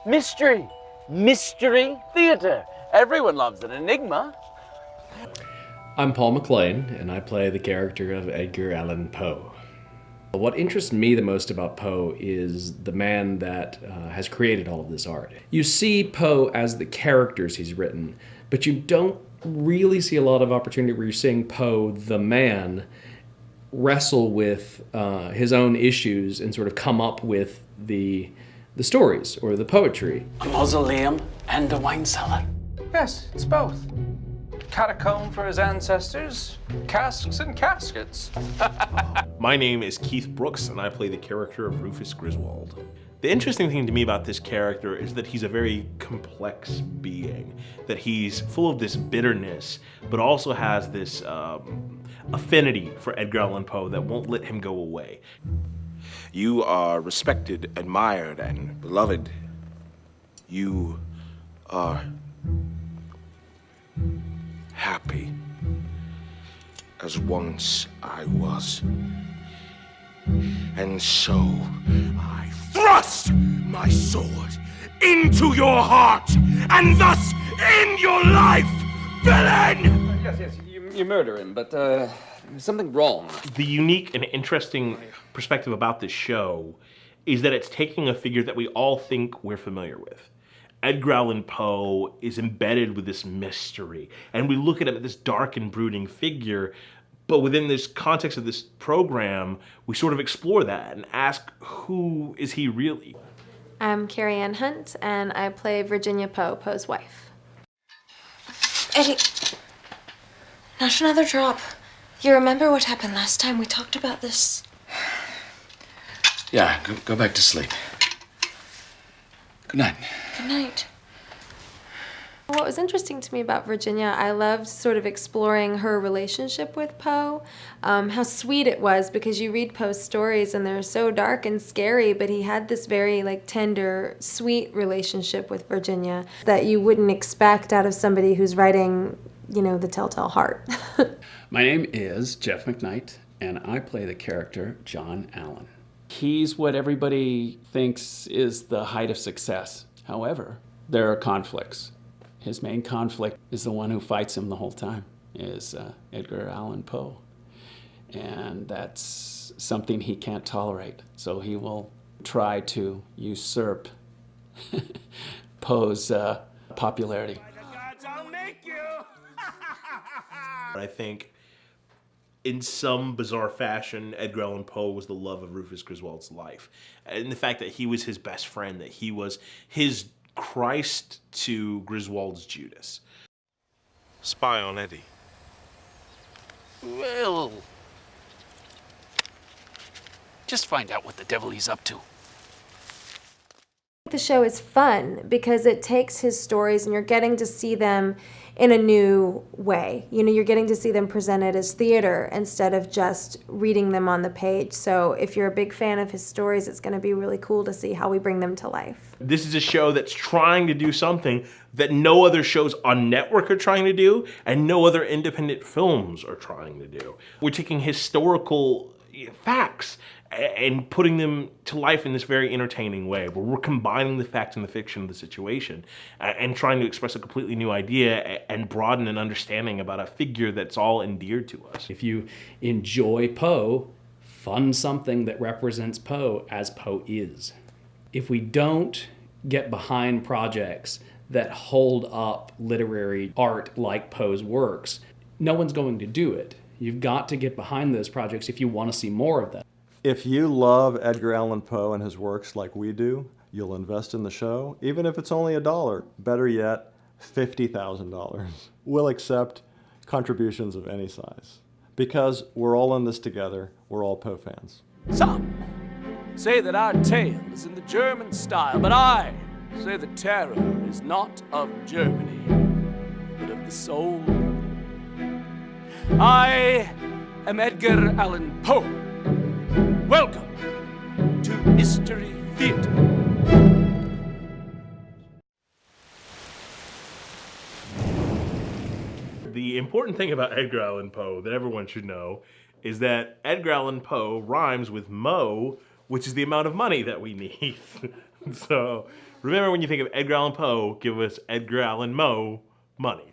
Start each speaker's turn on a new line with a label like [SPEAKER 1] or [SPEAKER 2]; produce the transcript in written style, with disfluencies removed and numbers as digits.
[SPEAKER 1] Mystery. Mystery theater. Everyone loves an enigma.
[SPEAKER 2] I'm Paul McLean, and I play the character of Edgar Allan Poe. What interests me the most about Poe is the man that has created all of this art. You see Poe as the characters he's written, but you don't really see a lot of opportunity where you're seeing Poe, the man, wrestle with his own issues and sort of come up with the stories or the poetry.
[SPEAKER 1] A mausoleum and a wine cellar.
[SPEAKER 3] Yes, it's both. Catacomb for his ancestors, casks and caskets.
[SPEAKER 4] My name is Keith Brooks, and I play the character of Rufus Griswold. The interesting thing to me about this character is that he's a very complex being, that he's full of this bitterness, but also has this affinity for Edgar Allan Poe that won't let him go away.
[SPEAKER 5] You are respected, admired, and beloved. You are happy, as once I was. And so I thrust my sword into your heart, and thus in your life, villain!
[SPEAKER 3] Yes, you murder him, but there's something wrong.
[SPEAKER 4] The unique and interesting perspective about this show is that it's taking a figure that we all think we're familiar with. Edgar Allan Poe is embedded with this mystery, and we look at him as this dark and brooding figure, but within this context of this program, we sort of explore that and ask, who is he really?
[SPEAKER 6] I'm Carrie Ann Hunt, and I play Virginia Poe, Poe's wife.
[SPEAKER 7] Eddie, not another drop. You remember what happened last time we talked about this?
[SPEAKER 8] Yeah, go back to sleep. Good night.
[SPEAKER 7] Good night.
[SPEAKER 6] What was interesting to me about Virginia, I loved sort of exploring her relationship with Poe, how sweet it was, because you read Poe's stories and they're so dark and scary, but he had this very tender, sweet relationship with Virginia that you wouldn't expect out of somebody who's writing, The Telltale Heart.
[SPEAKER 9] My name is Jeff McKnight, and I play the character John Allen. He's what everybody thinks is the height of success. However, there are conflicts. His main conflict is the one who fights him the whole time, is Edgar Allan Poe. And that's something he can't tolerate. So he will try to usurp Poe's popularity.
[SPEAKER 4] I think in some bizarre fashion, Edgar Allan Poe was the love of Rufus Griswold's life. And the fact that he was his best friend, that he was his Christ to Griswold's Judas.
[SPEAKER 5] Spy on Eddie.
[SPEAKER 8] Well, just find out what the devil he's up to.
[SPEAKER 6] The show is fun because it takes his stories and you're getting to see them in a new way. You're getting to see them presented as theater instead of just reading them on the page. So if you're a big fan of his stories, it's going to be really cool to see how we bring them to life.
[SPEAKER 4] This is a show that's trying to do something that no other shows on network are trying to do, and no other independent films are trying to do. We're taking historical facts and putting them to life in this very entertaining way, where we're combining the facts and the fiction of the situation and trying to express a completely new idea and broaden an understanding about a figure that's all endeared to us.
[SPEAKER 9] If you enjoy Poe, fund something that represents Poe as Poe is. If we don't get behind projects that hold up literary art like Poe's works, no one's going to do it. You've got to get behind those projects if you want to see more of them.
[SPEAKER 10] If you love Edgar Allan Poe and his works like we do, you'll invest in the show, even if it's only $1. Better yet, $50,000. We'll accept contributions of any size. Because we're all in this together, we're all Poe fans.
[SPEAKER 3] Some say that our tale is in the German style, but I say the terror is not of Germany, but of the soul. I am Edgar Allan Poe. Welcome to Mystery Theater.
[SPEAKER 4] The important thing about Edgar Allan Poe that everyone should know is that Edgar Allan Poe rhymes with Moe, which is the amount of money that we need. So remember, when you think of Edgar Allan Poe, give us Edgar Allan Moe money.